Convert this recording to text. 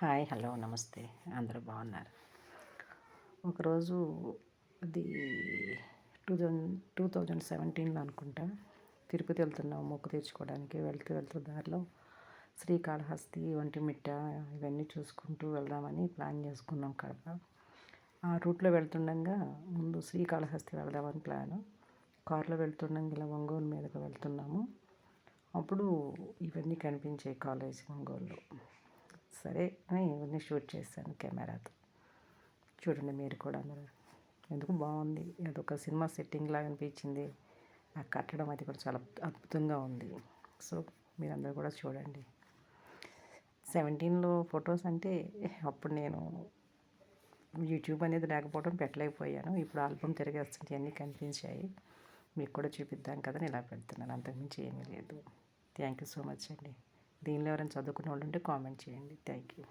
Hi hello నమస్తే. అందరూ బాగున్నారు. ఒకరోజు అది 2017లో అనుకుంటా, తిరుపతి వెళ్తున్నాం మొక్కు తీర్చుకోవడానికి. వెళ్తూ దారిలో శ్రీకాళహస్తి, ఒంటిమిట్ట ఇవన్నీ చూసుకుంటూ వెళ్దామని ప్లాన్ చేసుకున్నాం కడప. ఆ రూట్లో వెళ్తుండగా ముందు శ్రీకాళహస్తి వెళ్దామని ప్లాను. కారులో వెళ్తుండగా ఇలా ఒంగోలు మీదకి వెళ్తున్నాము. అప్పుడు ఇవన్నీ కనిపించాయి, కాలేజ్ ఒంగోలులో. సరే అని ఇవన్నీ షూట్ చేశాను కెమెరాతో. చూడండి మీరు కూడా అందరూ. ఎందుకు బాగుంది, అదొక సినిమా సెట్టింగ్ లాగా అనిపించింది. ఆ కట్టడం అది కూడా చాలా అద్భుతంగా ఉంది. సో మీరందరూ కూడా చూడండి. 17లో ఫొటోస్ అంటే అప్పుడు నేను యూట్యూబ్ అనేది లేకపోవడం పెట్టలేకపోయాను. ఇప్పుడు ఆల్బమ్ తిరిగేస్తుంటే అన్నీ కనిపించాయి. మీకు కూడా చూపిద్దాం కదా ఇలా పెడుతున్నాను, అంతకుమించి ఏమీ లేదు. థ్యాంక్ యూ సో మచ్ అండి. దీనిలో ఎవరైనా చదువుకునే వాళ్ళు ఉంటే కామెంట్ చేయండి. Thank you.